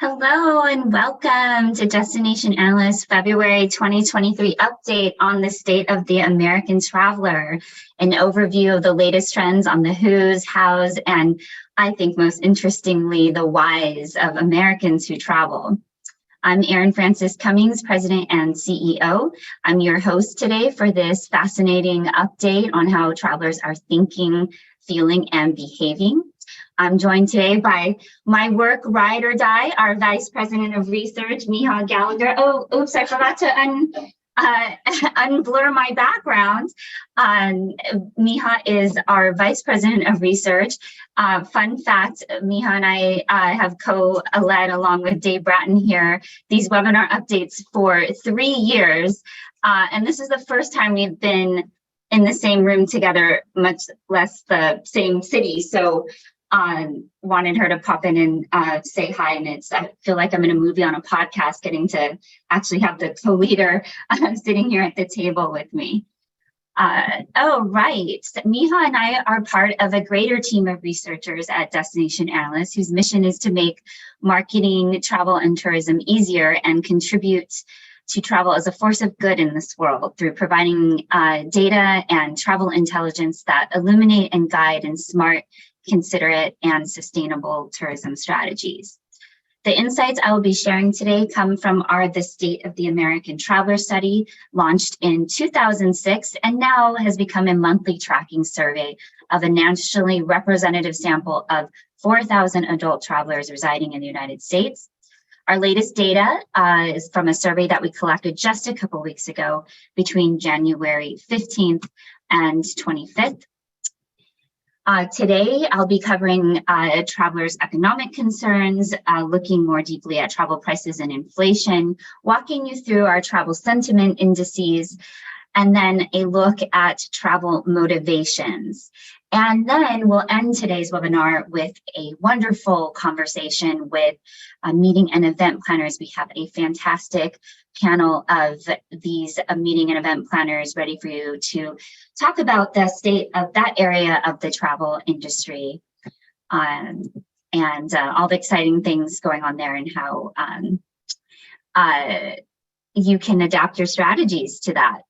Hello and welcome to Destination Analyst February 2023 update on the state of the American traveler, an overview of the latest trends on the who's, how's, and I think most interestingly, the whys of Americans who travel. I'm Erin Francis Cummings, President and CEO. I'm your host today for this fascinating update on how travelers are thinking, feeling, and behaving. I'm joined today by my work ride or die, our Vice President of Research, Miha Gallagher. Oh, oops, I forgot to unblur my background. Miha is our Vice President of Research. Fun fact, Miha and I have co-led, along with Dave Bratton here, these webinar updates for 3 years. And this is the first time we've been in the same room together, much less the same city. So wanted her to pop in and say hi, and I feel like I'm in a movie on a podcast, getting to actually have the co-leader sitting here at the table with me. Oh, right. Miha and I are part of a greater team of researchers at Destination Analyst, whose mission is to make marketing, travel, and tourism easier and contribute to travel as a force of good in this world through providing data and travel intelligence that illuminate and guide in smart, considerate, and sustainable tourism strategies. The insights I will be sharing today come from the State of the American Traveler study, launched in 2006 and now has become a monthly tracking survey of a nationally representative sample of 4,000 adult travelers residing in the United States. Our latest data is from a survey that we collected just a couple weeks ago between January 15th and 25th. Today, I'll be covering travelers' economic concerns, looking more deeply at travel prices and inflation, walking you through our travel sentiment indices, and then a look at travel motivations. And then we'll end today's webinar with a wonderful conversation with meeting and event planners. We have a fantastic panel of these meeting and event planners ready for you to talk about the state of that area of the travel industry and all the exciting things going on there and how you can adapt your strategies to that.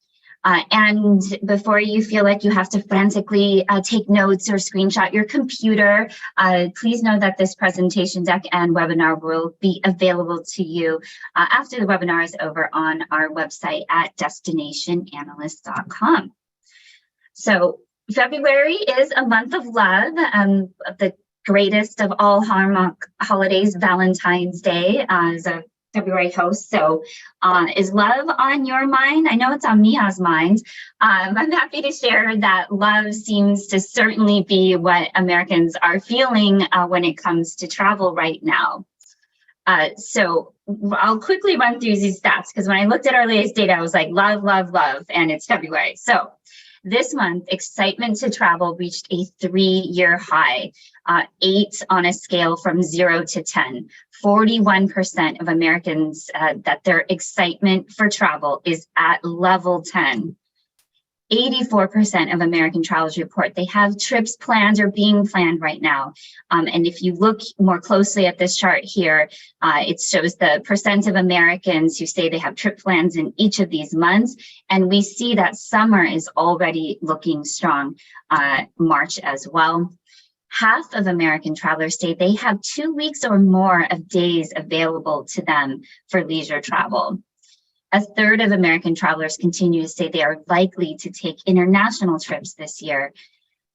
And before you feel like you have to frantically take notes or screenshot your computer, please know that this presentation deck and webinar will be available to you after the webinar is over on our website at destinationanalyst.com. So February is a month of love, the greatest of all holidays, Valentine's Day, is a February host. So is love on your mind? I know it's on Miha's mind. I'm happy to share that love seems to certainly be what Americans are feeling when it comes to travel right now. So I'll quickly run through these stats, because when I looked at our latest data, I was like, love, love, love, and it's February. So this month, excitement to travel reached a 3-year high, 8 on a scale from 0 to 10. 41% of Americans that their excitement for travel is at level 10. 84% of American travelers report they have trips planned or being planned right now. And if you look more closely at this chart here, it shows the percent of Americans who say they have trip plans in each of these months. And we see that summer is already looking strong, March as well. Half of American travelers say they have 2 weeks or more of days available to them for leisure travel. A third of American travelers continue to say they are likely to take international trips this year.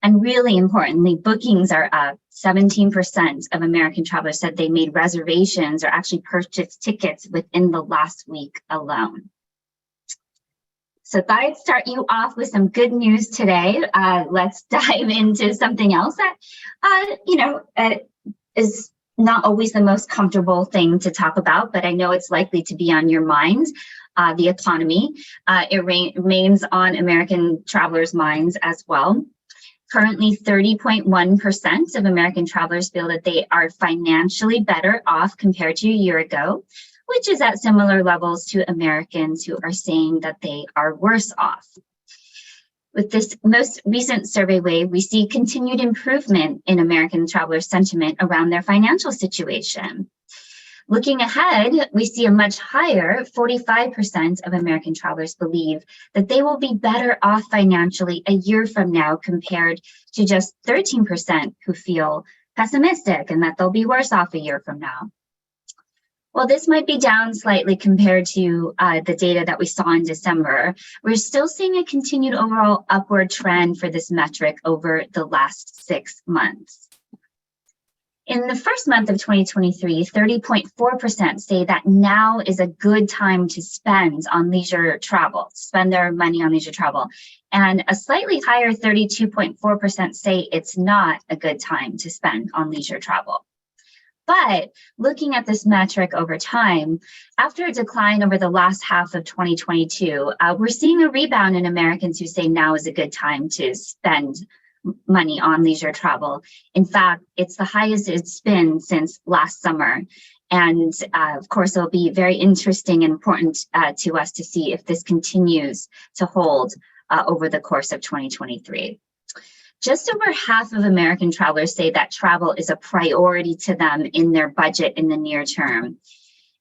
And really importantly, bookings are up. 17% of American travelers said they made reservations or actually purchased tickets within the last week alone. So thought I'd start you off with some good news today. Let's dive into something else that, is not always the most comfortable thing to talk about, but I know it's likely to be on your mind. The economy. It remains on American travelers' minds as well. Currently, 30.1% of American travelers feel that they are financially better off compared to a year ago, which is at similar levels to Americans who are saying that they are worse off. With this most recent survey wave, we see continued improvement in American traveler sentiment around their financial situation. Looking ahead, we see a much higher 45% of American travelers believe that they will be better off financially a year from now compared to just 13% who feel pessimistic and that they'll be worse off a year from now. While this might be down slightly compared to the data that we saw in December, we're still seeing a continued overall upward trend for this metric over the last 6 months. In the first month of 2023, 30.4% say that now is a good time to spend on leisure travel, spend their money on leisure travel. And a slightly higher 32.4% say it's not a good time to spend on leisure travel. But looking at this metric over time, after a decline over the last half of 2022, we're seeing a rebound in Americans who say now is a good time to spend money on leisure travel. In fact, it's the highest it's been since last summer. And of course, it'll be very interesting and important to us to see if this continues to hold over the course of 2023. Just over half of American travelers say that travel is a priority to them in their budget in the near term.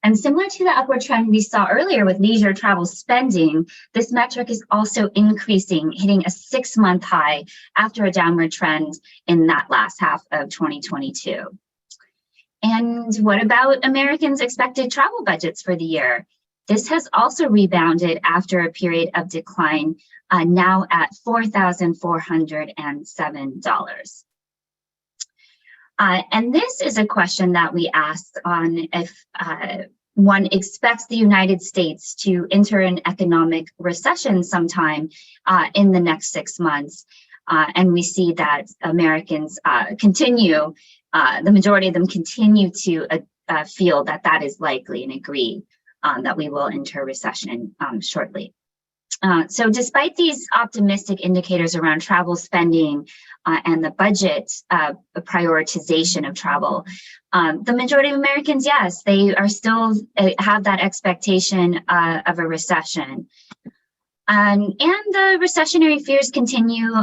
And similar to the upward trend we saw earlier with leisure travel spending, this metric is also increasing, hitting a 6-month high after a downward trend in that last half of 2022. And what about Americans' expected travel budgets for the year? This has also rebounded after a period of decline, now at $4,407. And this is a question that we asked on if one expects the United States to enter an economic recession sometime in the next 6 months. And we see that Americans continue, the majority of them continue to feel that that is likely and agree that we will enter a recession shortly. So despite these optimistic indicators around travel spending and the budget prioritization of travel, the majority of Americans, yes, they are still have that expectation of a recession. And the recessionary fears continue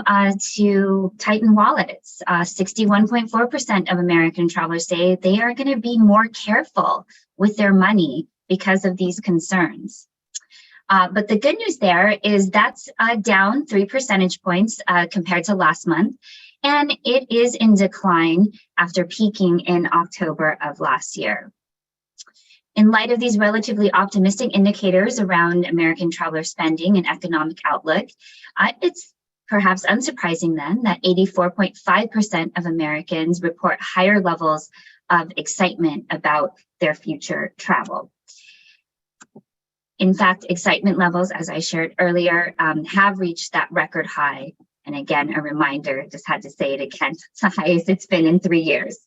to tighten wallets. 61.4% of American travelers say they are going to be more careful with their money because of these concerns. But the good news there is that's down 3 percentage points compared to last month, and it is in decline after peaking in October of last year. In light of these relatively optimistic indicators around American traveler spending and economic outlook, it's perhaps unsurprising then that 84.5% of Americans report higher levels of excitement about their future travel. In fact, excitement levels, as I shared earlier, have reached that record high. And again, a reminder, just had to say it again, it's the highest it's been in 3 years.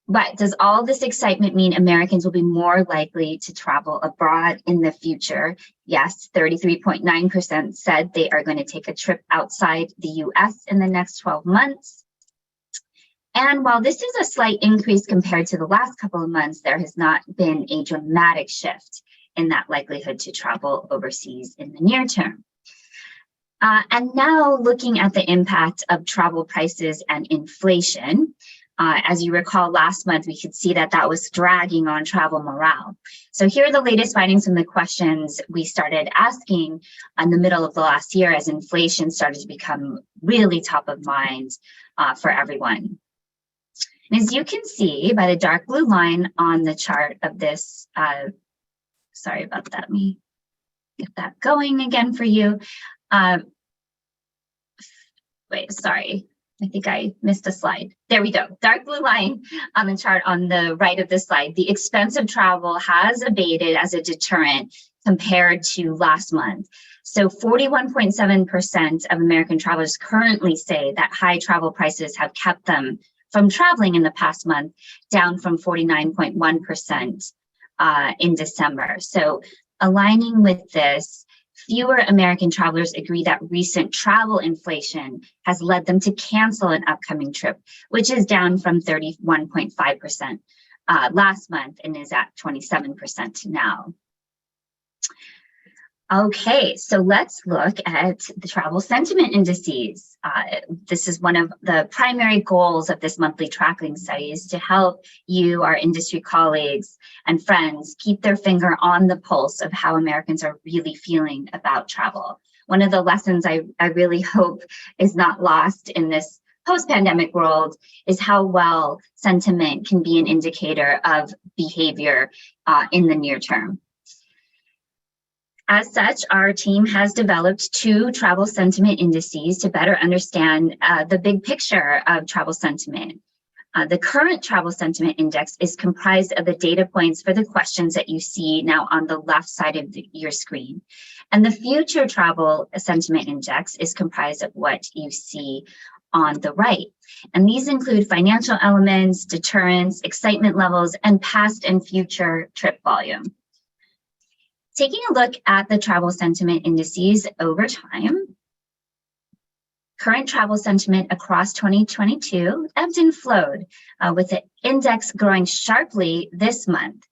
But does all this excitement mean Americans will be more likely to travel abroad in the future? Yes, 33.9% said they are going to take a trip outside the US in the next 12 months. And while this is a slight increase compared to the last couple of months, there has not been a dramatic shift in that likelihood to travel overseas in the near term. And now looking at the impact of travel prices and inflation, as you recall, last month, we could see that that was dragging on travel morale. So here are the latest findings from the questions we started asking in the middle of the last year as inflation started to become really top of mind for everyone. And as you can see by the dark blue line on the chart of this, sorry about that, let me get that going again for you. Wait, sorry, I think I missed a slide. There we go, dark blue line on the chart on the right of this slide. The expense of travel has abated as a deterrent compared to last month. So 41.7% of American travelers currently say that high travel prices have kept them from traveling in the past month, down from 49.1% in December. So aligning with this, fewer American travelers agree that recent travel inflation has led them to cancel an upcoming trip, which is down from 31.5% last month and is at 27% now. Okay, so let's look at the travel sentiment indices. This is one of the primary goals of this monthly tracking study, is to help you, our industry colleagues and friends, keep their finger on the pulse of how Americans are really feeling about travel. One of the lessons I really hope is not lost in this post-pandemic world is how well sentiment can be an indicator of behavior in the near term. As such, our team has developed 2 travel sentiment indices to better understand the big picture of travel sentiment. The current travel sentiment index is comprised of the data points for the questions that you see now on the left side of your screen. And the future travel sentiment index is comprised of what you see on the right. And these include financial elements, deterrence, excitement levels, and past and future trip volume. Taking a look at the travel sentiment indices over time, current travel sentiment across 2022 ebbed and flowed, with the index growing sharply this month.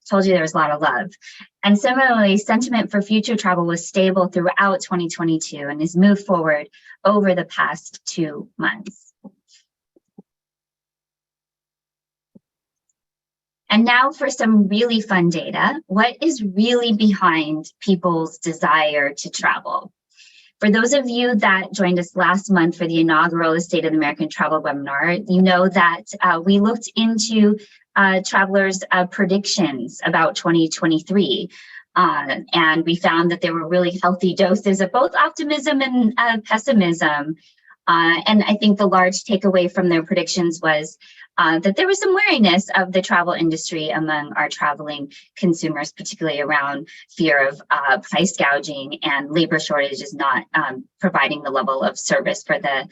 Told you there was a lot of love. And similarly, sentiment for future travel was stable throughout 2022 and has moved forward over the past 2 months. And now for some really fun data. What is really behind people's desire to travel? For those of you that joined us last month for the inaugural State of the American Travel webinar, you know that we looked into travelers' predictions about 2023. And we found that there were really healthy doses of both optimism and pessimism. And I think the large takeaway from their predictions was that there was some wariness of the travel industry among our traveling consumers, particularly around fear of price gouging and labor shortages not providing the level of service for the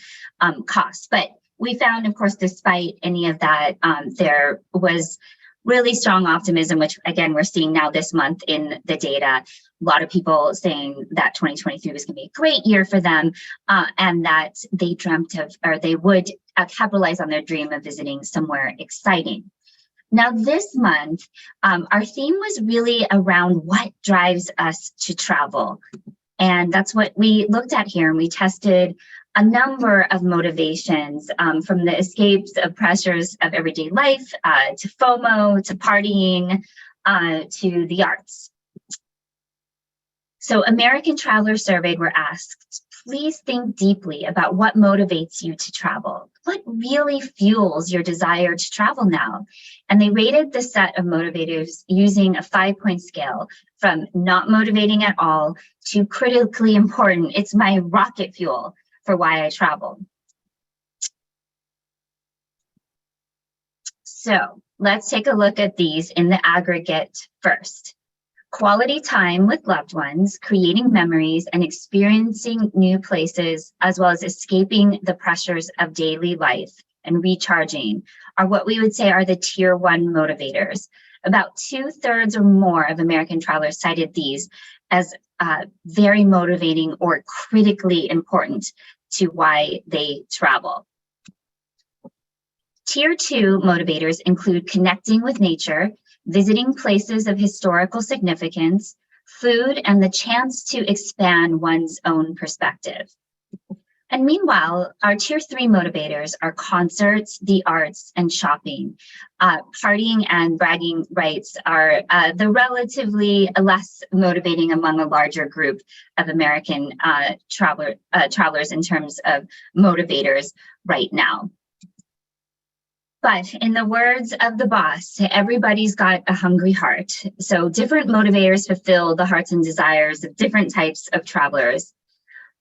cost. But we found, of course, despite any of that, there was really strong optimism, which again, we're seeing now this month in the data. A lot of people saying that 2023 was going to be a great year for them, and that they dreamt of, or they would capitalize on their dream of visiting somewhere exciting. Now, this month, our theme was really around what drives us to travel. And that's what we looked at here. And we tested a number of motivations, from the escapes of pressures of everyday life, to FOMO, to partying, to the arts. So American travelers surveyed were asked, please think deeply about what motivates you to travel. What really fuels your desire to travel now? And they rated the set of motivators using a 5-point scale from not motivating at all to critically important. It's my rocket fuel for why I travel. So let's take a look at these in the aggregate first. Quality time with loved ones, creating memories and experiencing new places, as well as escaping the pressures of daily life and recharging, are what we would say are the tier 1 motivators. About 2/3 or more of American travelers cited these as very motivating or critically important to why they travel. Tier 2 motivators include connecting with nature, visiting places of historical significance, food, and the chance to expand one's own perspective. And meanwhile, our tier 3 motivators are concerts, the arts, and shopping. Partying and bragging rights are the relatively less motivating among a larger group of American travelers in terms of motivators right now. But in the words of the boss, everybody's got a hungry heart. So different motivators fulfill the hearts and desires of different types of travelers.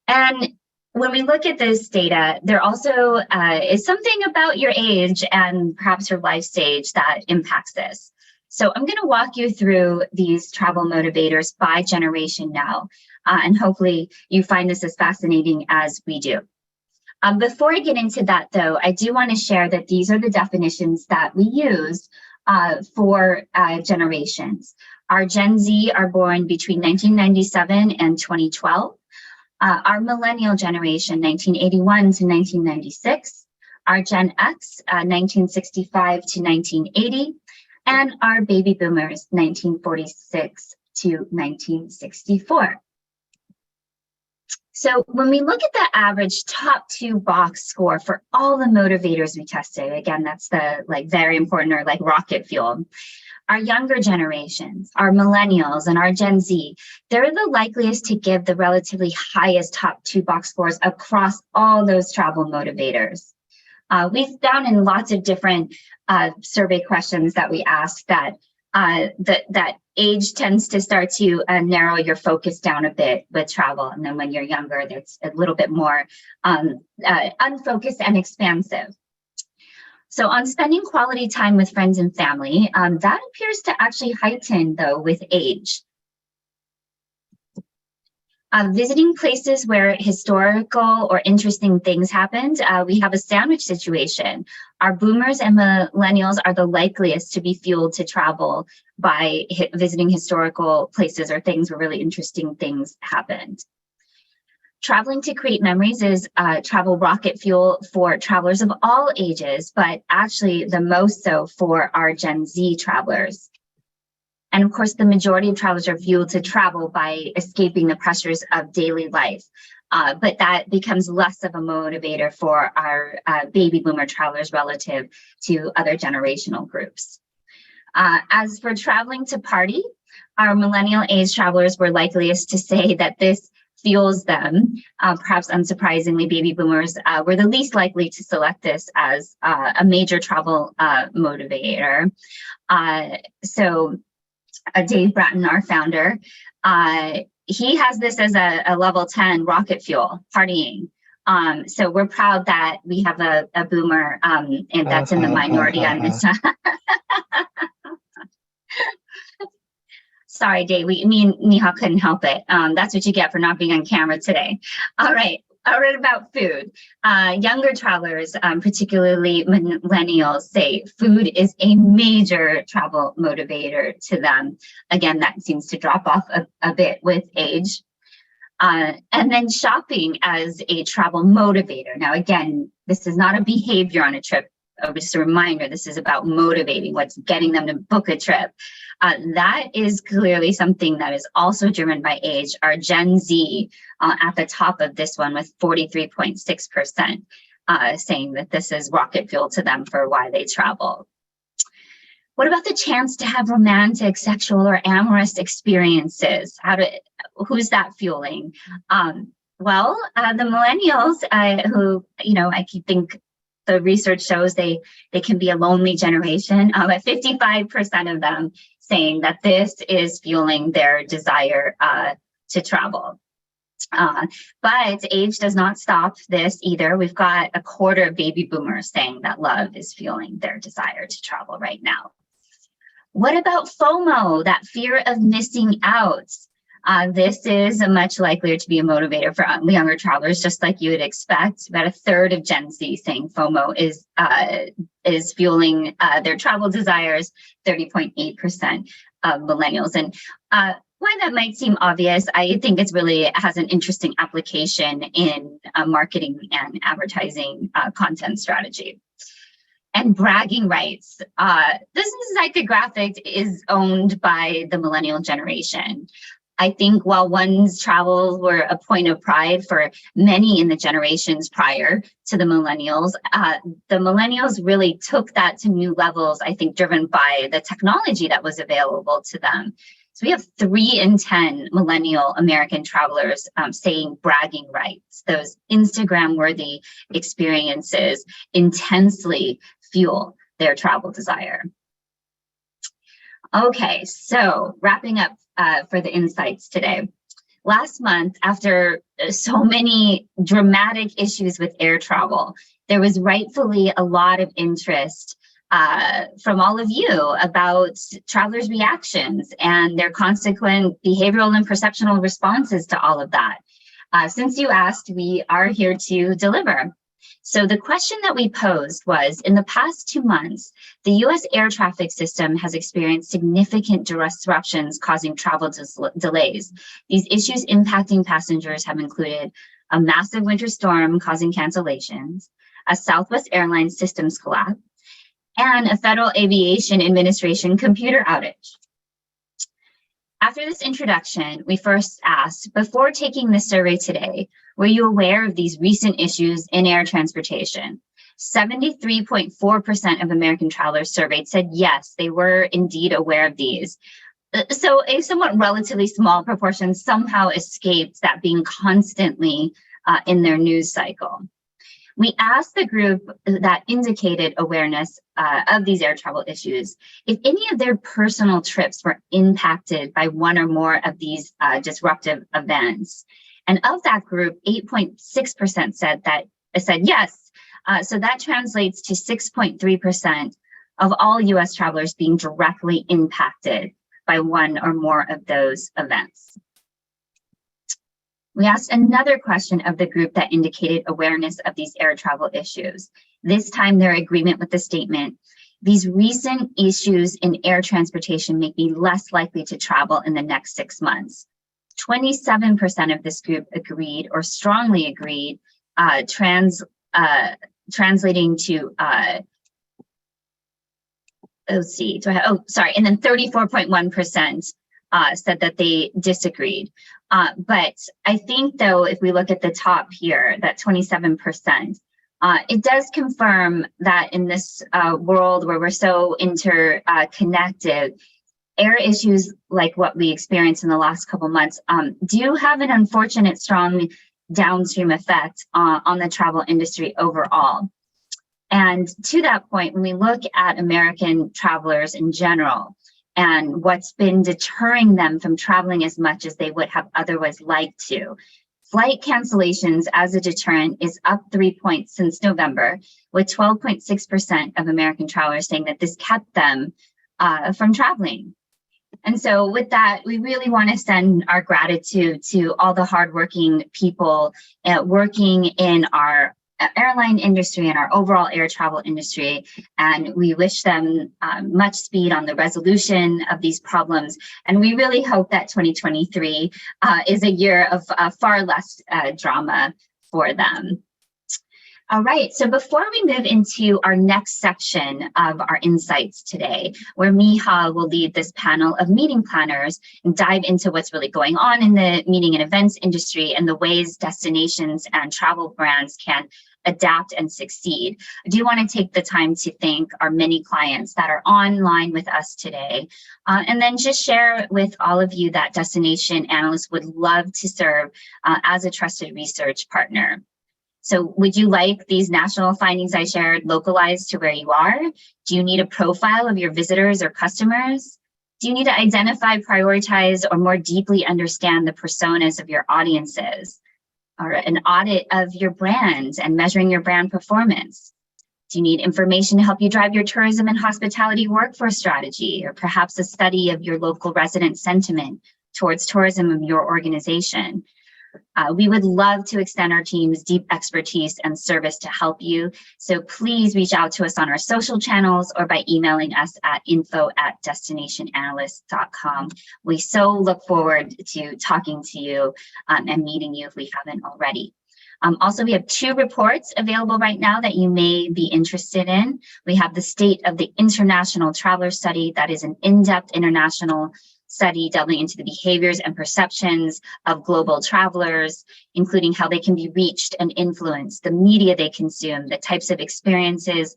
And when we look at this data, there also is something about your age and perhaps your life stage that impacts this. So I'm going to walk you through these travel motivators by generation now, and hopefully you find this as fascinating as we do. Before I get into that, though, I do want to share that these are the definitions that we use for generations. Our Gen Z are born between 1997 and 2012. Our millennial generation, 1981 to 1996. Our Gen X, 1965 to 1980. And our baby boomers, 1946 to 1964. So when we look at the average top 2 box score for all the motivators we tested, again, that's the very important, or like rocket fuel, our younger generations, our millennials and our Gen Z, they're the likeliest to give the relatively highest top 2 box scores across all those travel motivators. We've found in lots of different survey questions that we asked that that age tends to start to narrow your focus down a bit with travel. And then when you're younger, it's a little bit more unfocused and expansive. So on spending quality time with friends and family, that appears to actually heighten, though, with age. Visiting places where historical or interesting things happened, we have a sandwich situation. Our boomers and millennials are the likeliest to be fueled to travel by visiting historical places or things where really interesting things happened. Traveling to create memories is travel rocket fuel for travelers of all ages, but actually the most so for our Gen Z travelers. And of course, the majority of travelers are fueled to travel by escaping the pressures of daily life. But that becomes less of a motivator for our baby boomer travelers relative to other generational groups. As for traveling to party, our millennial age travelers were likeliest to say that this fuels them. Perhaps unsurprisingly, baby boomers were the least likely to select this as a major travel motivator. So Dave Bratton, our founder, he has this as a level 10 rocket fuel, partying. So we're proud that we have a boomer, and that's in the minority on this. Sorry, Dave, me and Nihal couldn't help it. That's what you get for not being on camera today. All right. About food. Younger travelers, particularly millennials, say food is a major travel motivator to them. Again, that seems to drop off a bit with age. And then shopping as a travel motivator. Now, again, this is not a behavior on a trip. Just a reminder, this is about motivating, what's getting them to book a trip. That is clearly something that is also driven by age. Our Gen Z at the top of this one with 43.6% saying that this is rocket fuel to them for why they travel. What about the chance to have romantic, sexual, or amorous experiences? Who's that fueling? Well, the millennials who, I think the research shows they can be a lonely generation. At 55% of them saying that this is fueling their desire to travel. But age does not stop this either. We've got a quarter of baby boomers saying that love is fueling their desire to travel right now. What about FOMO, that fear of missing out? This is much likelier to be a motivator for younger travelers, just like you would expect. About a third of Gen Z saying FOMO is fueling their travel desires, 30.8% of millennials. And why that might seem obvious, I think it really has an interesting application in marketing and advertising content strategy. And bragging rights. This psychographic is owned by the millennial generation. I think while one's travels were a point of pride for many in the generations prior to the millennials really took that to new levels, I think, driven by the technology that was available to them. So we have 3 in 10 millennial American travelers saying bragging rights. Those Instagram-worthy experiences intensely fuel their travel desire. Okay, so wrapping up for the insights today. Last month, after so many dramatic issues with air travel, there was rightfully a lot of interest from all of you about travelers' reactions and their consequent behavioral and perceptual responses to all of that. Since you asked, we are here to deliver. So the question that we posed was, in the past 2 months, the US air traffic system has experienced significant disruptions causing travel delays. These issues impacting passengers have included a massive winter storm causing cancellations, a Southwest Airlines systems collapse, and a Federal Aviation Administration computer outage. After this introduction, we first asked, before taking this survey today, were you aware of these recent issues in air transportation? 73.4% of American travelers surveyed said yes, they were indeed aware of these. So a somewhat relatively small proportion somehow escaped that being constantly in their news cycle. We asked the group that indicated awareness of these air travel issues if any of their personal trips were impacted by one or more of these disruptive events. And of that group, 8.6% said yes. So that translates to 6.3% of all US travelers being directly impacted by one or more of those events. We asked another question of the group that indicated awareness of these air travel issues. This time their agreement with the statement, these recent issues in air transportation make me less likely to travel in the next 6 months. 27% of this group agreed or strongly agreed, translating to, and then 34.1% said that they disagreed. But I think, though, if we look at the top here, that 27%, it does confirm that in this world where we're so interconnected, air issues like what we experienced in the last couple months do have an unfortunate strong downstream effect on the travel industry overall. And to that point, when we look at American travelers in general, and what's been deterring them from traveling as much as they would have otherwise liked to. Flight cancellations as a deterrent is up 3 points since November, with 12.6% of American travelers saying that this kept them from traveling. And so with that, we really want to send our gratitude to all the hardworking people working in our airline industry and our overall air travel industry, and we wish them much speed on the resolution of these problems. And we really hope that 2023 is a year of far less drama for them. All right, so before we move into our next section of our insights today, where Miha will lead this panel of meeting planners and dive into what's really going on in the meeting and events industry and the ways destinations and travel brands can adapt and succeed, I do want to take the time to thank our many clients that are online with us today, and then just share with all of you that Destination Analysts would love to serve as a trusted research partner. So would you like these national findings I shared localized to where you are? Do you need a profile of your visitors or customers? Do you need to identify, prioritize, or more deeply understand the personas of your audiences? Or an audit of your brand and measuring your brand performance? Do you need information to help you drive your tourism and hospitality workforce strategy, or perhaps a study of your local resident sentiment towards tourism of your organization? We would love to extend our team's deep expertise and service to help you. So please reach out to us on our social channels or by emailing us at info@destinationanalyst.com. We so look forward to talking to you and meeting you if we haven't already. Also, we have 2 reports available right now that you may be interested in. We have the State of the International Traveler Study, that is an in-depth international study delving into the behaviors and perceptions of global travelers, including how they can be reached and influenced, the media they consume, the types of experiences,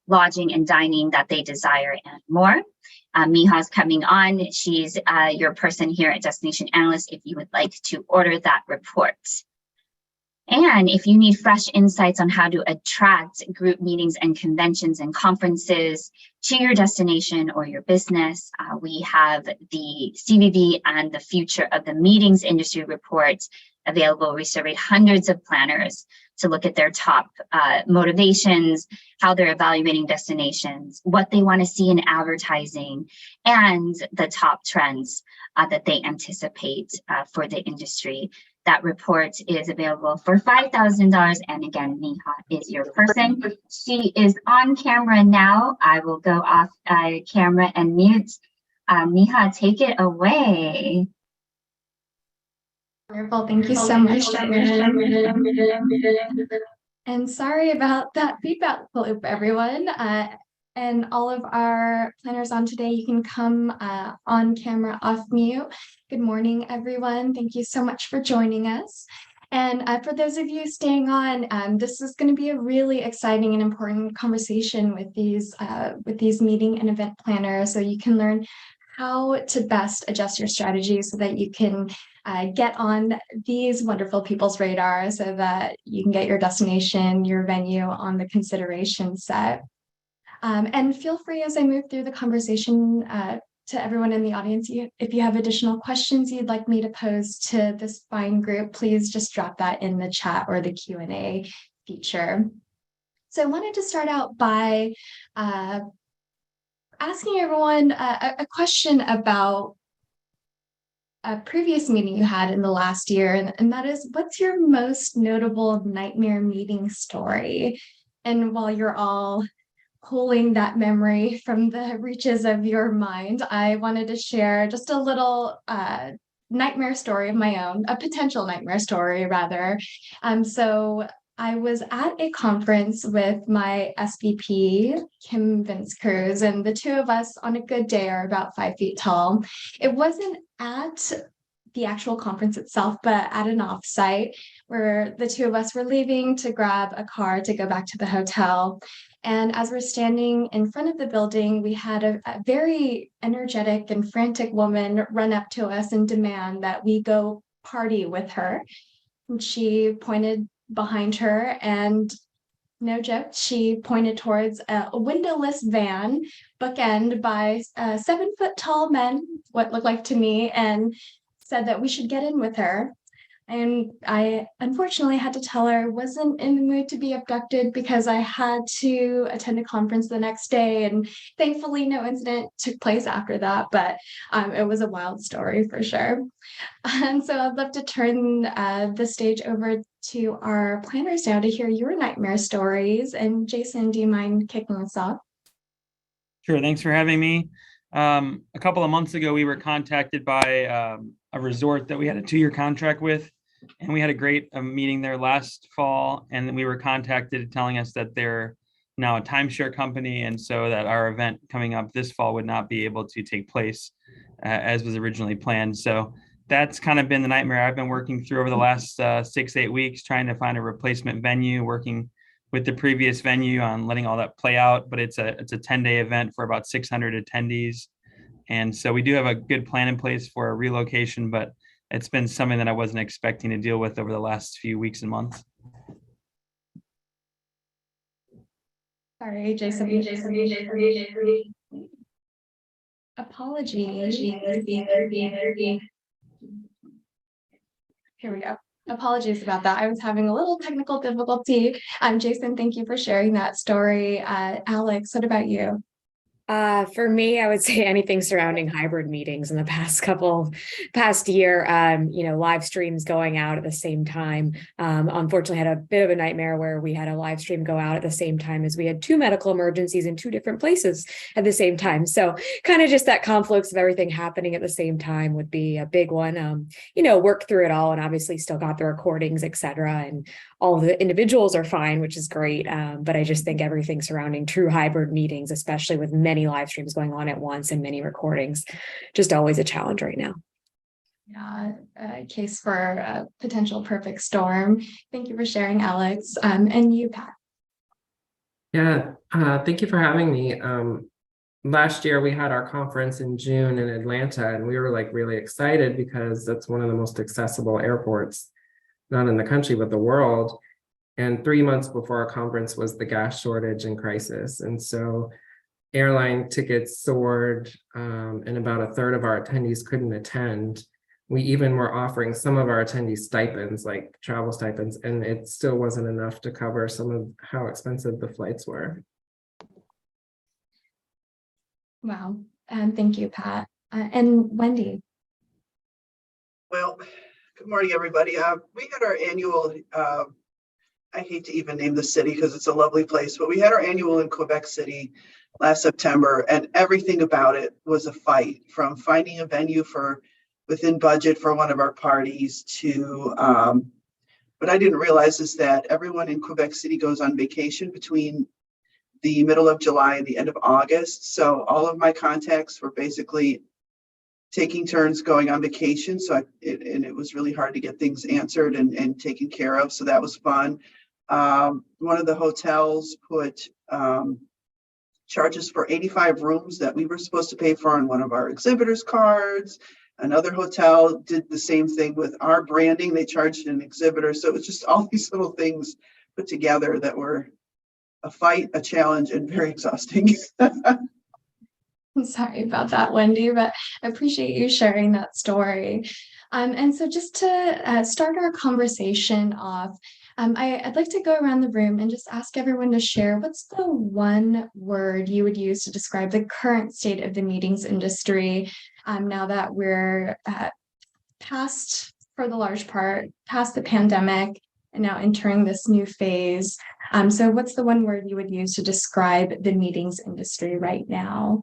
lodging and dining that they desire, and more. Miha's coming on. She's your person here at Destination Analyst if you would like to order that report. And if you need fresh insights on how to attract group meetings and conventions and conferences to your destination or your business, we have the CVB and the Future of the Meetings Industry report available. We surveyed hundreds of planners to look at their top motivations, how they're evaluating destinations, what they want to see in advertising, and the top trends that they anticipate for the industry. That report is available for $5,000. And again, Miha is your person. She is on camera now. I will go off camera and mute. Miha, take it away. Wonderful. Thank you so much. And sorry about that feedback loop, everyone. And all of our planners on today, you can come on camera off mute. Good morning, everyone. Thank you so much for joining us. And for those of you staying on, this is going to be a really exciting and important conversation with these meeting and event planners, so you can learn how to best adjust your strategy so that you can get on these wonderful people's radar so that you can get your destination, your venue on the consideration set. And feel free as I move through the conversation to everyone in the audience, if you have additional questions you'd like me to pose to this fine group, please just drop that in the chat or the Q&A feature. So I wanted to start out by asking everyone a question about a previous meeting you had in the last year, and that is, what's your most notable nightmare meeting story? And while you're all pulling that memory from the reaches of your mind, I wanted to share just a little nightmare story of my own, a potential nightmare story rather. So I was at a conference with my SVP, Kim Vince Cruz, and the two of us on a good day are about 5 feet tall. It wasn't at the actual conference itself, but at an offsite where the two of us were leaving to grab a car to go back to the hotel. And as we're standing in front of the building, we had a very energetic and frantic woman run up to us and demand that we go party with her. And she pointed behind her, and no joke, she pointed towards a windowless van bookend by 7 foot tall men, what looked like to me, and said that we should get in with her. And I unfortunately had to tell her I wasn't in the mood to be abducted because I had to attend a conference the next day. And thankfully, no incident took place after that, but it was a wild story for sure. And so I'd love to turn the stage over to our planners now to hear your nightmare stories. And Jason, do you mind kicking us off? Sure, thanks for having me. A couple of months ago, we were contacted by a resort that we had a 2-year contract with, and we had a great meeting there last fall, and then we were contacted telling us that they're now a timeshare company, and so that our event coming up this fall would not be able to take place as was originally planned. So that's kind of been the nightmare I've been working through over the last 6-8 weeks, trying to find a replacement venue, working with the previous venue on letting all that play out. But it's a 10-day event for about 600 attendees. And so we do have a good plan in place for a relocation, but it's been something that I wasn't expecting to deal with over the last few weeks and months. Sorry, Jason. Apologies. Here we go. Apologies about that. I was having a little technical difficulty. Jason, thank you for sharing that story. Alex, what about you? For me, I would say anything surrounding hybrid meetings in the past year, live streams going out at the same time. Unfortunately, had a bit of a nightmare where we had a live stream go out at the same time as we had 2 medical emergencies in 2 different places at the same time. So kind of just that confluence of everything happening at the same time would be a big one. Worked through it all and obviously still got the recordings, et cetera. And all the individuals are fine, which is great. But I just think everything surrounding true hybrid meetings, especially with many live streams going on at once and many recordings, just always a challenge right now. Yeah, a case for a potential perfect storm. Thank you for sharing, Alex. And you, Pat. Yeah, thank you for having me. Last year we had our conference in June in Atlanta, and we were really excited because that's one of the most accessible airports, not in the country, but the world. And 3 months before our conference was the gas shortage and crisis. And so airline tickets soared, and about a third of our attendees couldn't attend. We even were offering some of our attendees stipends, like travel stipends, and it still wasn't enough to cover some of how expensive the flights were. Wow. Thank you, Pat. And Wendy. Well, good morning, everybody. We had our annual, I hate to even name the city because it's a lovely place, but we had our annual in Quebec City last September, and everything about it was a fight, from finding a venue for within budget for one of our parties to, what I didn't realize is that everyone in Quebec City goes on vacation between the middle of July and the end of August. So all of my contacts were basically taking turns going on vacation. So it was really hard to get things answered and taken care of. So that was fun. One of the hotels put charges for 85 rooms that we were supposed to pay for on one of our exhibitors cards. Another hotel did the same thing with our branding. They charged an exhibitor. So it was just all these little things put together that were a fight, a challenge, and very exhausting. I'm sorry about that, Wendy, but I appreciate you sharing that story. And so just to start our conversation off, I'd like to go around the room and just ask everyone to share what's the one word you would use to describe the current state of the meetings industry now that we're past, for the large part, past the pandemic and now entering this new phase. So what's the one word you would use to describe the meetings industry right now?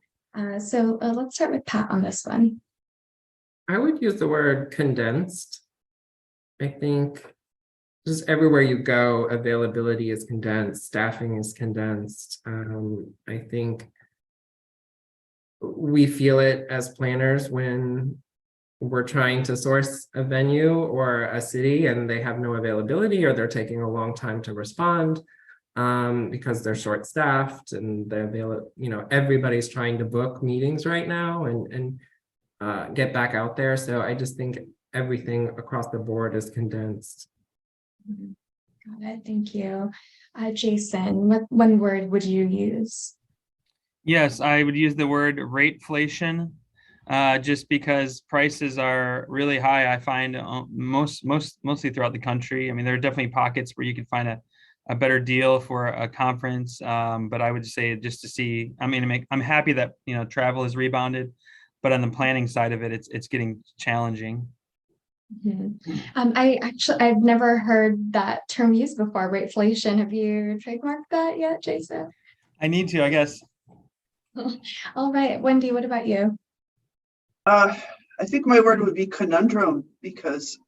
So let's start with Pat on this one. I would use the word condensed. I think just everywhere you go, availability is condensed, staffing is condensed. I think we feel it as planners when we're trying to source a venue or a city and they have no availability or they're taking a long time to respond because they're short-staffed and everybody's trying to book meetings right now and get back out there. So I just think everything across the board is condensed. Got it. Thank you. Jason, what one word would you use? Yes, I would use the word rateflation, just because prices are really high. I find mostly throughout the country. I mean, there are definitely pockets where you can find a better deal for a conference, but I would say just to see. I mean, I'm happy that travel has rebounded, but on the planning side of it, it's getting challenging. I've never heard that term used before, rateflation. Have you trademarked that yet, Jason? I need to, I guess. All right, Wendy, what about you? I think my word would be conundrum, because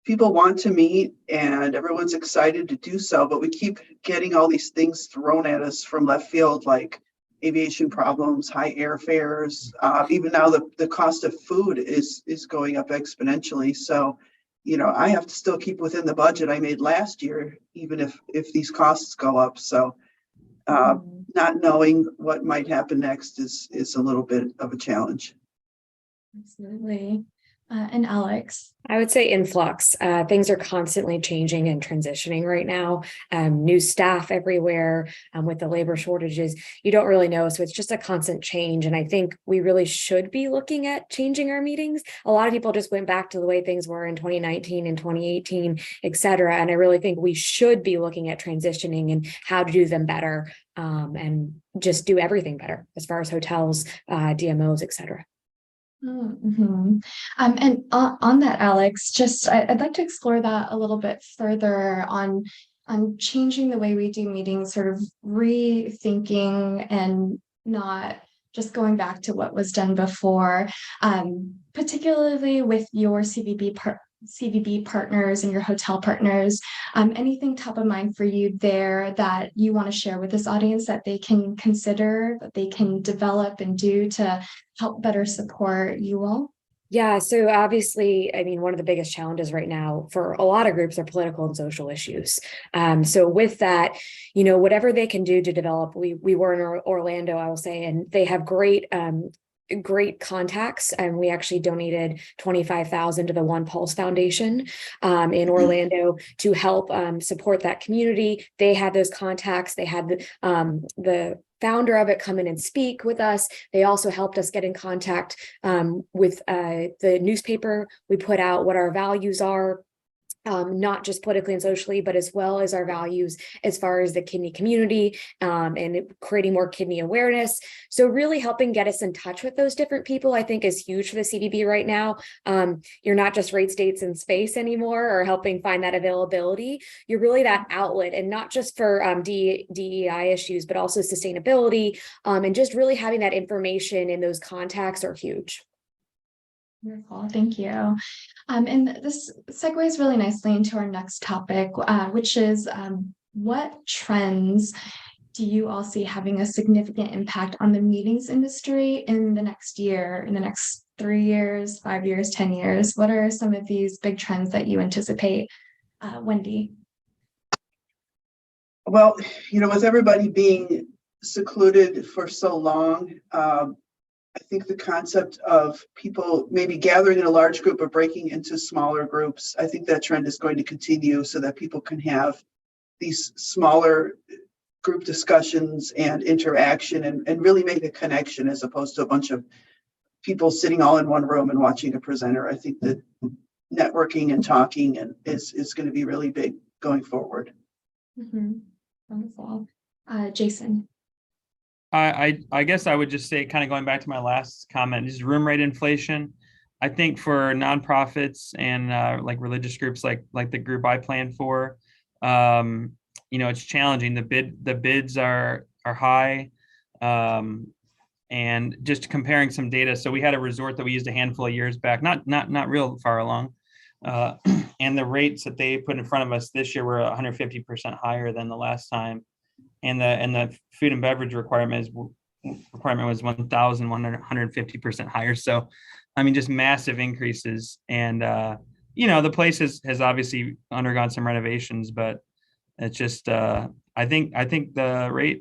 people want to meet and everyone's excited to do so, but we keep getting all these things thrown at us from left field, like aviation problems, high airfares. Even now the cost of food is going up exponentially. So, I have to still keep within the budget I made last year, even if these costs go up. So not knowing what might happen next is a little bit of a challenge. Absolutely. And Alex? I would say influx. Things are constantly changing and transitioning right now. New staff everywhere with the labor shortages. You don't really know. So it's just a constant change. And I think we really should be looking at changing our meetings. A lot of people just went back to the way things were in 2019 and 2018, et cetera. And I really think we should be looking at transitioning and how to do them better and just do everything better as far as hotels, DMOs, et cetera. Mm-hmm. And on that, Alex, I'd like to explore that a little bit further on changing the way we do meetings, sort of rethinking and not just going back to what was done before, particularly with your CVB partners and your hotel partners. Anything top of mind for you there that you want to share with this audience that they can consider, that they can develop and do to help better support you all? Yeah, so obviously, I mean, one of the biggest challenges right now for a lot of groups are political and social issues. So with that, whatever they can do to develop, we were in Orlando, I will say, and they have great contacts, and we actually donated $25,000 to the One Pulse Foundation in Orlando to help support that community. They had those contacts. They had the founder of it come in and speak with us. They also helped us get in contact with the newspaper. We put out what our values are. Not just politically and socially, but as well as our values as far as the kidney community and creating more kidney awareness. So really helping get us in touch with those different people, I think, is huge for the CVB right now. You're not just rate states in space anymore or helping find that availability. You're really that outlet, and not just for DEI issues, but also sustainability, and just really having that information in those contacts are huge. Wonderful, thank you. And this segues really nicely into our next topic, which is what trends do you all see having a significant impact on the meetings industry in the next year, in the next 3 years, 5 years, 10 years? What are some of these big trends that you anticipate? Wendy? Well, with everybody being secluded for so long, I think the concept of people maybe gathering in a large group or breaking into smaller groups, I think that trend is going to continue so that people can have these smaller group discussions and interaction and really make a connection as opposed to a bunch of people sitting all in one room and watching a presenter. I think that networking and talking is going to be really big going forward. Wonderful. Jason? I guess I would just say, kind of going back to my last comment, is room rate inflation. I think for nonprofits and like religious groups, like the group I plan for, it's challenging. The bids are high, and just comparing some data. So we had a resort that we used a handful of years back, not real far along, and the rates that they put in front of us this year were 150% higher than the last time. And the food and beverage requirement was 1,150% higher. So, I mean, just massive increases. And the place has obviously undergone some renovations, but it's just I think the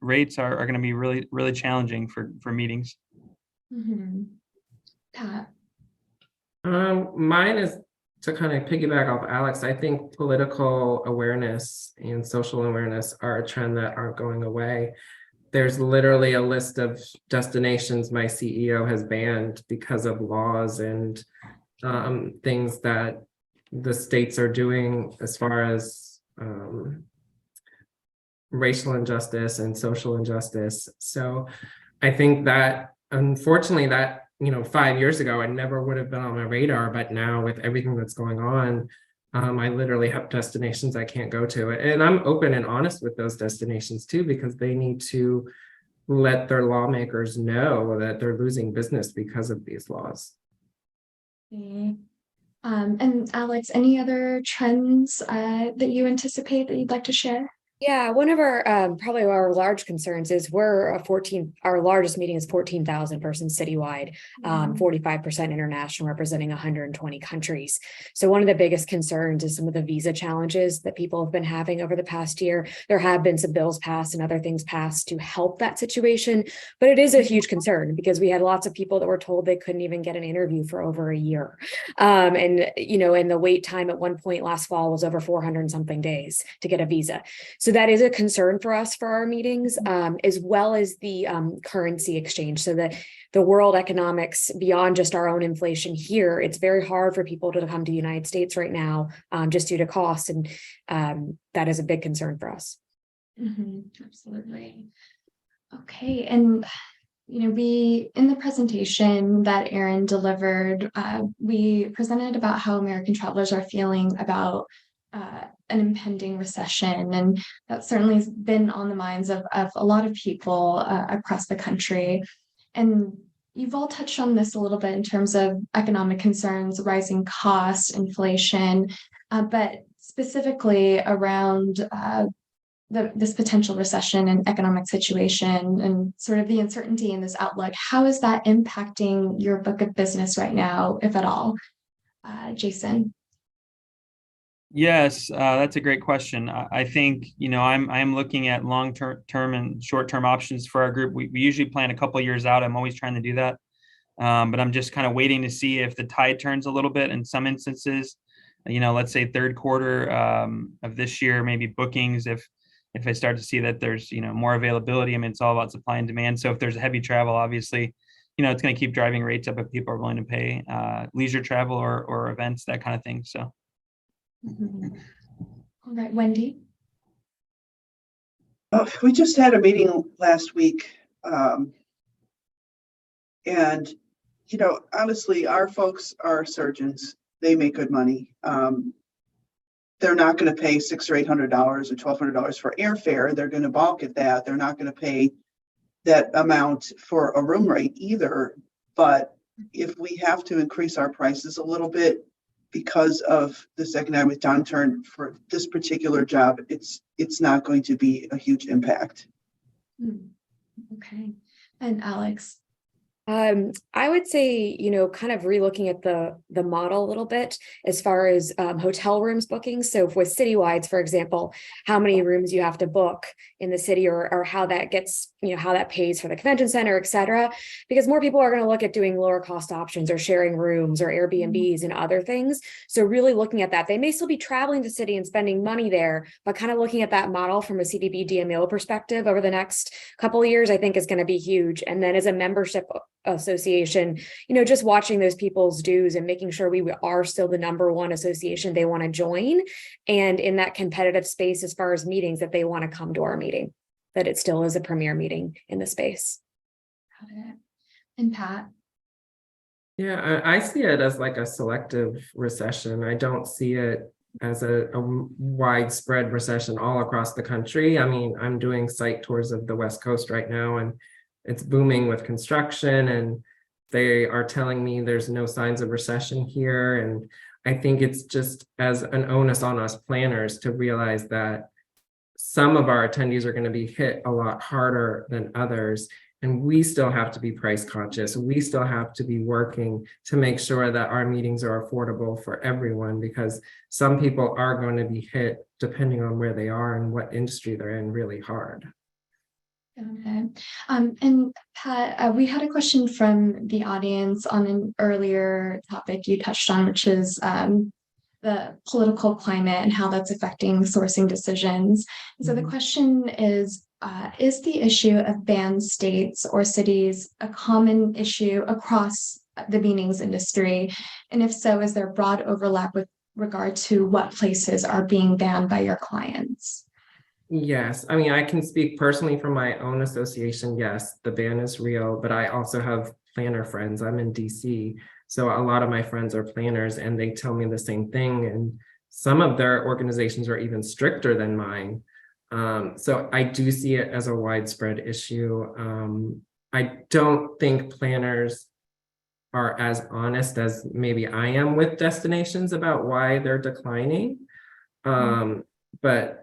rates are going to be really, really challenging for meetings. Pat? Mine is to kind of piggyback off Alex. I think political awareness and social awareness are a trend that aren't going away. There's literally a list of destinations my CEO has banned because of laws and things that the states are doing as far as racial injustice and social injustice. So I think that, unfortunately, that 5 years ago, I never would have been on my radar, but now with everything that's going on, I literally have destinations I can't go to. And I'm open and honest with those destinations too, because they need to let their lawmakers know that they're losing business because of these laws. And Alex, any other trends that you anticipate that you'd like to share? Yeah, one of our probably our large concerns is our largest meeting is 14,000 persons citywide, 45% international, representing 120 countries. So one of the biggest concerns is some of the visa challenges that people have been having over the past year. There have been some bills passed and other things passed to help that situation, but it is a huge concern because we had lots of people that were told they couldn't even get an interview for over a year. And the wait time at one point last fall was over 400 and something days to get a visa. So that is a concern for us for our meetings, as well as the currency exchange. So that the world economics beyond just our own inflation here, it's very hard for people to come to the United States right now, just due to cost. And that is a big concern for us. Absolutely. Okay. And we, in the presentation that Erin delivered, we presented about how American travelers are feeling about an impending recession, and that certainly has been on the minds of a lot of people across the country. And you've all touched on this a little bit in terms of economic concerns, rising costs, inflation, but specifically around this potential recession and economic situation and sort of the uncertainty in this outlook. How is that impacting your book of business right now, if at all? Jason? Yes, that's a great question. I think, I'm looking at long-term and short-term options for our group. We usually plan a couple of years out. I'm always trying to do that. But I'm just kind of waiting to see if the tide turns a little bit in some instances. Let's say third quarter of this year, maybe bookings, if I start to see that there's, more availability. I mean, it's all about supply and demand. So if there's a heavy travel, obviously, it's going to keep driving rates up if people are willing to pay leisure travel or events, that kind of thing. So. All right, Wendy. We just had a meeting last week. And, honestly, our folks are surgeons. They make good money. They're not going to pay $600 or $800 or $1,200 for airfare. They're going to balk at that. They're not going to pay that amount for a room rate either. But if we have to increase our prices a little bit because of this economic downturn for this particular job, it's not going to be a huge impact. Hmm, okay. And Alex? I would say, kind of relooking at the model a little bit as far as hotel rooms bookings. So with citywides, for example, how many rooms you have to book in the city, or how that gets, how that pays for the convention center, et cetera, because more people are going to look at doing lower cost options or sharing rooms or Airbnbs and other things. So really looking at that, they may still be traveling to the city and spending money there, but kind of looking at that model from a CVB DMO perspective over the next couple of years, I think is going to be huge. And then as a membership association, just watching those people's dues and making sure we are still the #1 association they want to join, and in that competitive space as far as meetings, that they want to come to our meeting, that it still is a premier meeting in the space. Got it. And Pat? Yeah, I see it as like a selective recession. I don't see it as a widespread recession all across the country. I mean, I'm doing site tours of the West Coast right now, and it's booming with construction, and they are telling me there's no signs of recession here. And I think it's just as an onus on us planners to realize that some of our attendees are going to be hit a lot harder than others. And we still have to be price conscious. We still have to be working to make sure that our meetings are affordable for everyone, because some people are going to be hit, depending on where they are and what industry they're in, really hard. Okay. And Pat, we had a question from the audience on an earlier topic you touched on, which is the political climate and how that's affecting sourcing decisions. So the question is the issue of banned states or cities a common issue across the meetings industry? And if so, is there broad overlap with regard to what places are being banned by your clients? Yes, I mean, I can speak personally from my own association. Yes, the ban is real, but I also have planner friends. I'm in DC, so a lot of my friends are planners, and they tell me the same thing. And some of their organizations are even stricter than mine. So I do see it as a widespread issue. I don't think planners are as honest as maybe I am with destinations about why they're declining.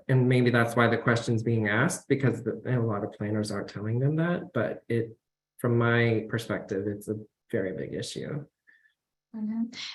And maybe that's why the question's being asked, because a lot of planners aren't telling them that, but from my perspective, it's a very big issue.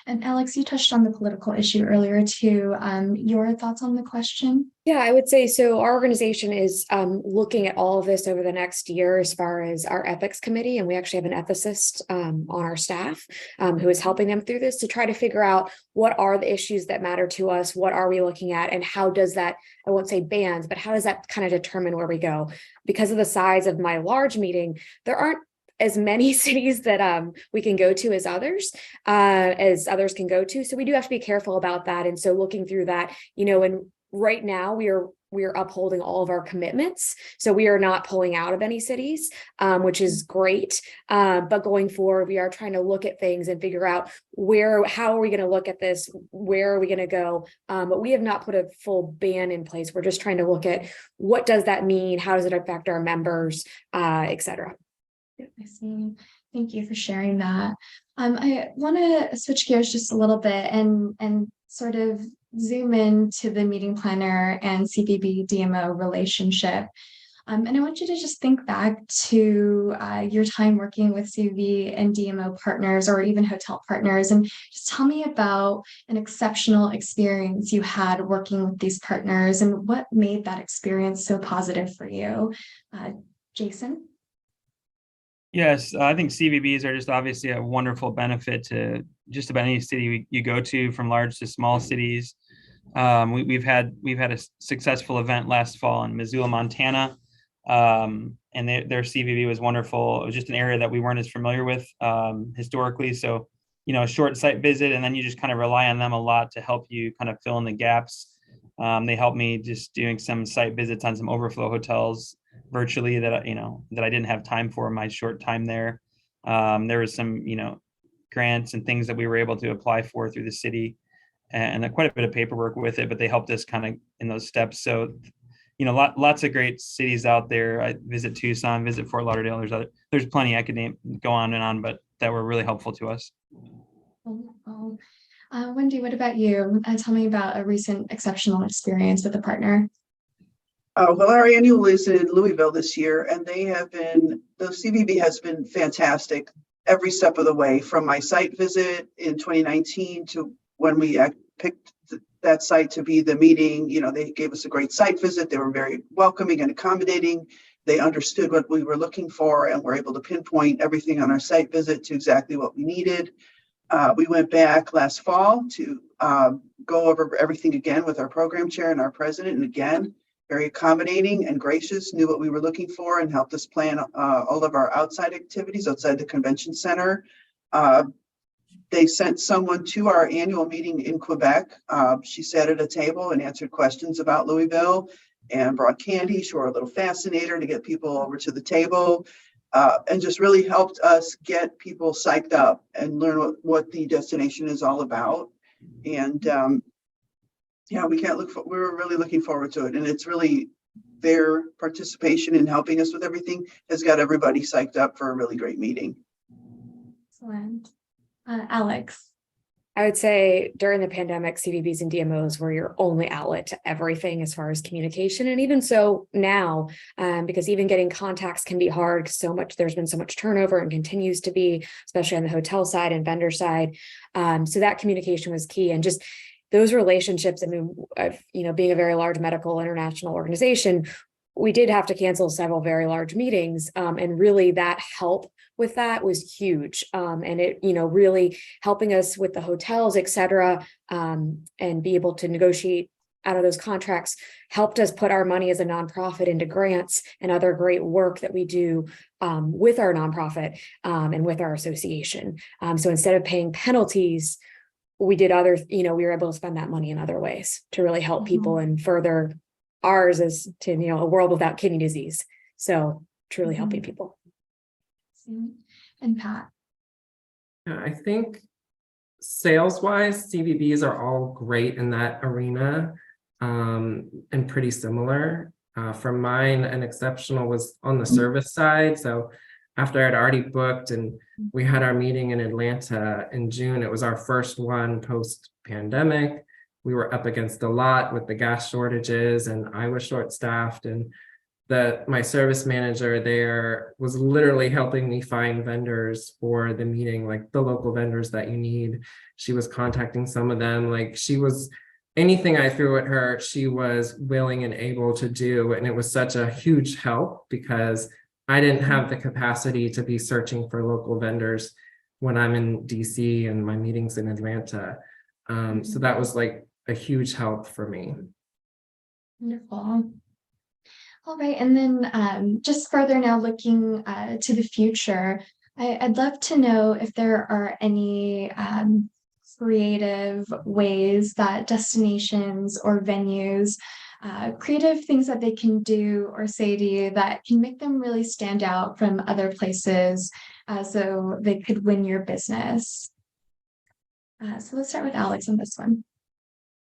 And Alex, you touched on the political issue earlier too. Your thoughts on the question? Yeah, I would say so. Our organization is looking at all of this over the next year as far as our ethics committee, and we actually have an ethicist on our staff who is helping them through this to try to figure out what are the issues that matter to us, what are we looking at, and how does that, I won't say bans, but how does that kind of determine where we go? Because of the size of my large meeting, there aren't as many cities that we can go to as others can go to. So we do have to be careful about that. And so looking through that, and right now we are upholding all of our commitments. So we are not pulling out of any cities, which is great. But going forward, we are trying to look at things and figure out how are we going to look at this? Where are we going to go? But we have not put a full ban in place. We're just trying to look at what does that mean? How does it affect our members, et cetera. I see. Thank you for sharing that. I want to switch gears just a little bit and sort of zoom in to the meeting planner and CVB DMO relationship. And I want you to just think back to your time working with CVB and DMO partners, or even hotel partners, and just tell me about an exceptional experience you had working with these partners and what made that experience so positive for you. Jason? Yes, I think CVBs are just obviously a wonderful benefit to just about any city you go to, from large to small cities. We've had a successful event last fall in Missoula, Montana, and their CVB was wonderful. It was just an area that we weren't as familiar with historically, so a short site visit, and then you just kind of rely on them a lot to help you kind of fill in the gaps. They helped me just doing some site visits on some overflow hotels virtually that I didn't have time for in my short time there. There was some grants and things that we were able to apply for through the city, and quite a bit of paperwork with it, but they helped us kind of in those steps. So lots of great cities out there. I visit Tucson, visit Fort Lauderdale. There's plenty I could go on and on, but that were really helpful to us. Wendy, what about you? Tell me about a recent exceptional experience with a partner. Well, our annual is in Louisville this year, and the CVB has been fantastic every step of the way, from my site visit in 2019 to when we picked that site to be the meeting. You know, they gave us a great site visit. They were very welcoming and accommodating. They understood what we were looking for and were able to pinpoint everything on our site visit to exactly what we needed. We went back last fall to go over everything again with our program chair and our president, and again, very accommodating and gracious, knew what we were looking for and helped us plan all of our outside activities outside the convention center. They sent someone to our annual meeting in Quebec. She sat at a table and answered questions about Louisville and brought candy. She wore a little fascinator to get people over to the table, and just really helped us get people psyched up and learn what the destination is all about. And yeah, we're really looking forward to it. And it's really their participation in helping us with everything has got everybody psyched up for a really great meeting. Excellent. Alex. I would say during the pandemic, CVBs and DMOs were your only outlet to everything as far as communication. And even so now, because even getting contacts can be hard, there's been so much turnover and continues to be, especially on the hotel side and vendor side. So that communication was key. And just those relationships, I mean, being a very large medical international organization, we did have to cancel several very large meetings, and really that help with that was huge. And it, really helping us with the hotels, et cetera, and be able to negotiate out of those contracts helped us put our money as a nonprofit into grants and other great work that we do with our nonprofit and with our association. So instead of paying penalties, we did we were able to spend that money in other ways to really help people and further ours as to, a world without kidney disease. So truly helping people. And Pat. Yeah, I think sales-wise, CVBs are all great in that arena, and pretty similar. For mine, an exceptional was on the service side. So after I'd already booked and we had our meeting in Atlanta in June, it was our first one post-pandemic. We were up against a lot with the gas shortages, and I was short-staffed, and my service manager there was literally helping me find vendors for the meeting, like the local vendors that you need. She was contacting some of them, anything I threw at her, she was willing and able to do. And it was such a huge help because I didn't have the capacity to be searching for local vendors when I'm in DC and my meetings in Atlanta. So that was like a huge help for me. Wonderful. All right, and then just further now looking to the future, I'd love to know if there are any creative ways that destinations or venues, creative things that they can do or say to you that can make them really stand out from other places so they could win your business. So let's start with Alex on this one.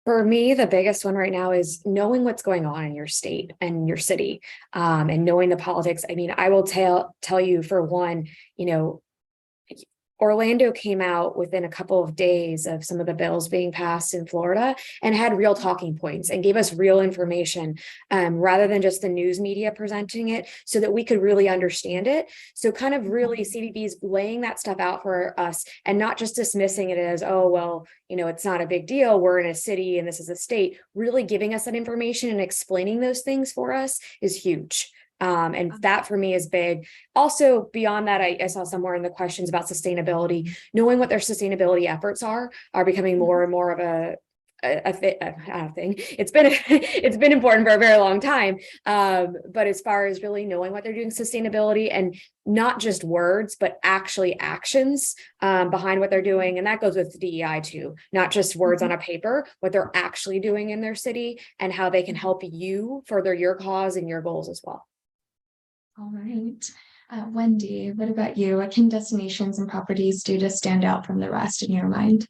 For me, the biggest one right now is knowing what's going on in your state and your city, and knowing the politics. I mean, I will tell you for one, Orlando came out within a couple of days of some of the bills being passed in Florida and had real talking points and gave us real information rather than just the news media presenting it so that we could really understand it. So kind of really CVB's laying that stuff out for us and not just dismissing it as, oh, well, it's not a big deal. We're in a city and this is a state. Really giving us that information and explaining those things for us is huge. And that for me is big. Also, beyond that, I saw somewhere in the questions about sustainability, knowing what their sustainability efforts are becoming more and more of a thing. It's been important for a very long time. But as far as really knowing what they're doing sustainability and not just words, but actually actions behind what they're doing. And that goes with DEI too, not just words on a paper, what they're actually doing in their city and how they can help you further your cause and your goals as well. All right. Wendy, what about you? What can destinations and properties do to stand out from the rest in your mind?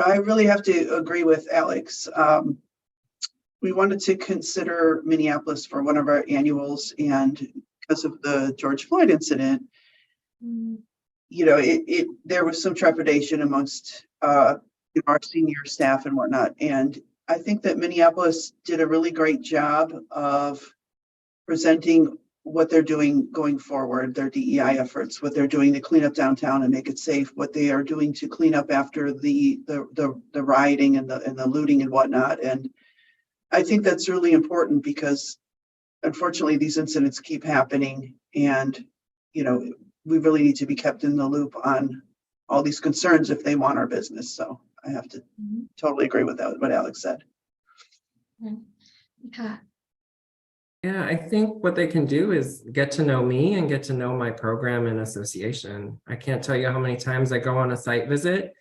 I really have to agree with Alex. We wanted to consider Minneapolis for one of our annuals, and because of the George Floyd incident, there was some trepidation amongst our senior staff and whatnot. And I think that Minneapolis did a really great job of presenting what they're doing going forward, their DEI efforts, what they're doing to clean up downtown and make it safe, what they are doing to clean up after the rioting and the looting and whatnot. And I think that's really important because unfortunately these incidents keep happening, and we really need to be kept in the loop on all these concerns if they want our business. So I have to totally agree with that, what Alex said. Yeah. Yeah, I think what they can do is get to know me and get to know my program and association. I can't tell you how many times I go on a site visit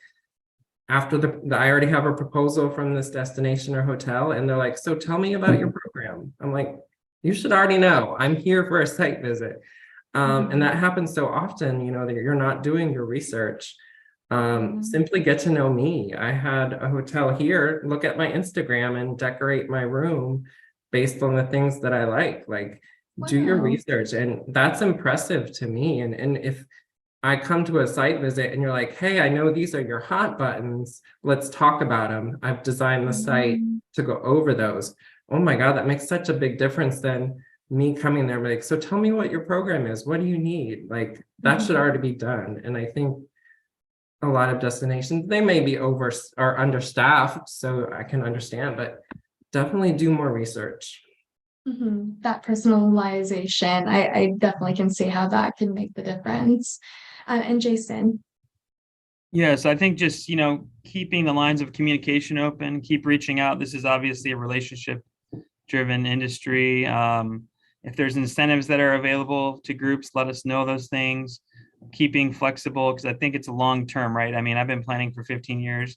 after I already have a proposal from this destination or hotel, and they're like, so tell me about your program. I'm like, you should already know. I'm here for a site visit. And that happens so often, that you're not doing your research. Simply get to know me. I had a hotel here look at my Instagram and decorate my room based on the things that I like do your Wow. research. And that's impressive to me. And if I come to a site visit and you're like, hey, I know these are your hot buttons, let's talk about them. I've designed the site to go over those. Oh my God, that makes such a big difference than me coming there and be like, so tell me what your program is. What do you need? Like that should already be done. And I think a lot of destinations, they may be over or understaffed, so I can understand, but definitely do more research. That personalization, I definitely can see how that can make the difference. And Jason. Yes, I think just, keeping the lines of communication open, keep reaching out. This is obviously a relationship-driven industry. If there's incentives that are available to groups, let us know those things. Keeping flexible, because I think it's a long term, right? I mean, I've been planning for 15 years,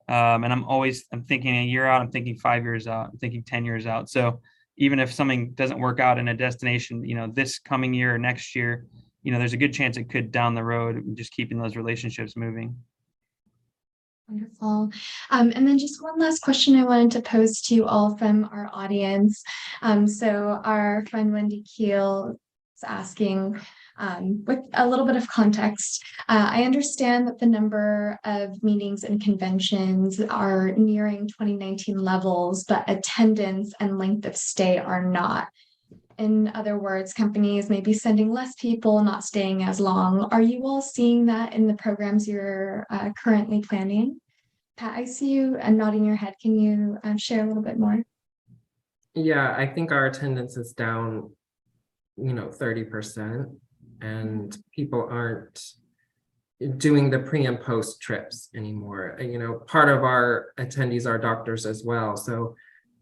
and I'm thinking a year out, I'm thinking 5 years out, I'm thinking 10 years out. So even if something doesn't work out in a destination, this coming year or next year, there's a good chance it could down the road. Just keeping those relationships moving. Wonderful. And then just one last question I wanted to pose to you all from our audience. So our friend Wendy Keel is asking, with a little bit of context, I understand that the number of meetings and conventions are nearing 2019 levels, but attendance and length of stay are not. In other words, companies may be sending less people, not staying as long. Are you all seeing that in the programs you're currently planning? Pat, I see you nodding your head. Can you share a little bit more? Yeah, I think our attendance is down, 30%, and people aren't doing the pre and post trips anymore. Part of our attendees are doctors as well. So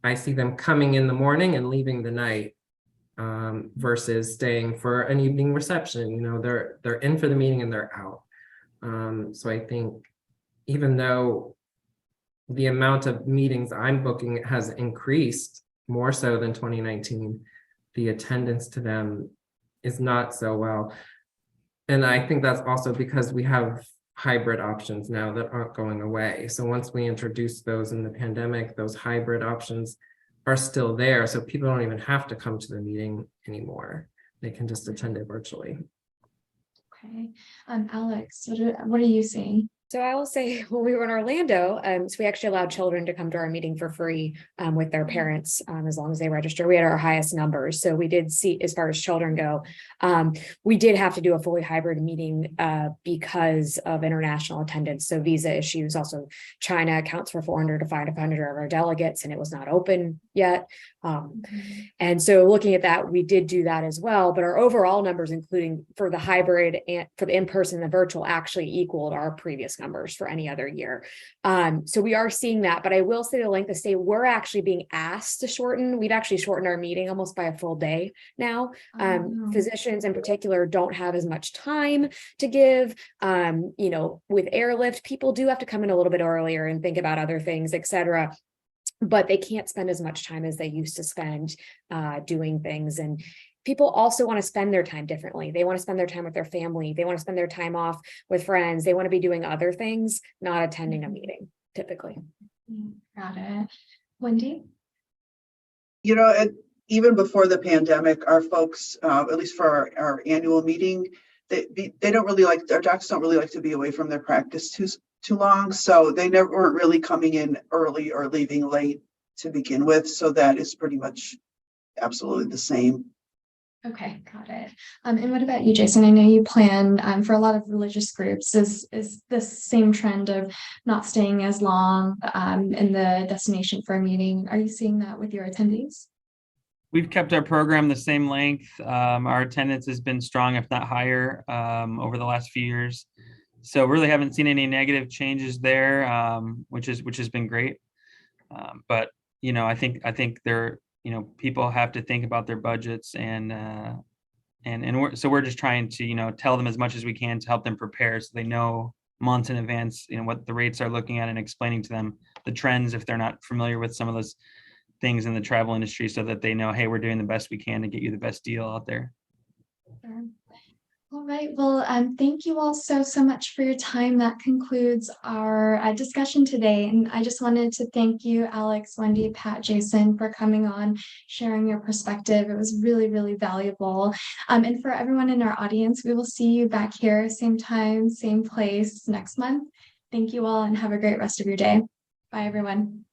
I see them coming in the morning and leaving the night. Versus staying for an evening reception. They're in for the meeting and they're out. So I think even though the amount of meetings I'm booking has increased more so than 2019, the attendance to them is not so well. And I think that's also because we have hybrid options now that aren't going away. So once we introduced those in the pandemic, those hybrid options are still there. So people don't even have to come to the meeting anymore. They can just attend it virtually. Okay. Alex, what are you seeing? So I will say when we were in Orlando, so we actually allowed children to come to our meeting for free with their parents as long as they register. We had our highest numbers. So we did see, as far as children go, we did have to do a fully hybrid meeting because of international attendance. So visa issues. Also, China accounts for 400 to 500 of our delegates, and it was not open yet. And so looking at that, we did do that as well. But our overall numbers, including for the hybrid and for the in-person and the virtual, actually equaled our previous numbers for any other year. So we are seeing that, but I will say the length of stay, we're actually being asked to shorten. We've actually shortened our meeting almost by a full day now. Physicians in particular don't have as much time to give. With airlift, people do have to come in a little bit earlier and think about other things, etc. But they can't spend as much time as they used to spend doing things. And people also want to spend their time differently. They want to spend their time with their family. They want to spend their time off with friends. They want to be doing other things, not attending a meeting, typically. Got it. Wendy? Even before the pandemic, our folks, at least for our annual meeting, they don't really like, our docs don't really like to be away from their practice too long. So they never weren't really coming in early or leaving late. to begin with. So that is pretty much absolutely the same. Okay, got it. And what about you, Jason? I know you plan for a lot of religious groups. Is this same trend of not staying as long in the destination for a meeting? Are you seeing that with your attendees? We've kept our program the same length. Our attendance has been strong, if not higher, over the last few years. So really haven't seen any negative changes there, which has been great. But I think there, people have to think about their budgets, and we're just trying to tell them as much as we can to help them prepare, so they know months in advance what the rates are looking at, and explaining to them the trends if they're not familiar with some of those things in the travel industry, so that they know, hey, we're doing the best we can to get you the best deal out there. Sure. All right. Well, thank you all so much for your time. That concludes our discussion today. And I just wanted to thank you, Alex, Wendy, Pat, Jason, for coming on, sharing your perspective. It was really, really valuable. And for everyone in our audience, we will see you back here, same time, same place next month. Thank you all, and have a great rest of your day. Bye, everyone.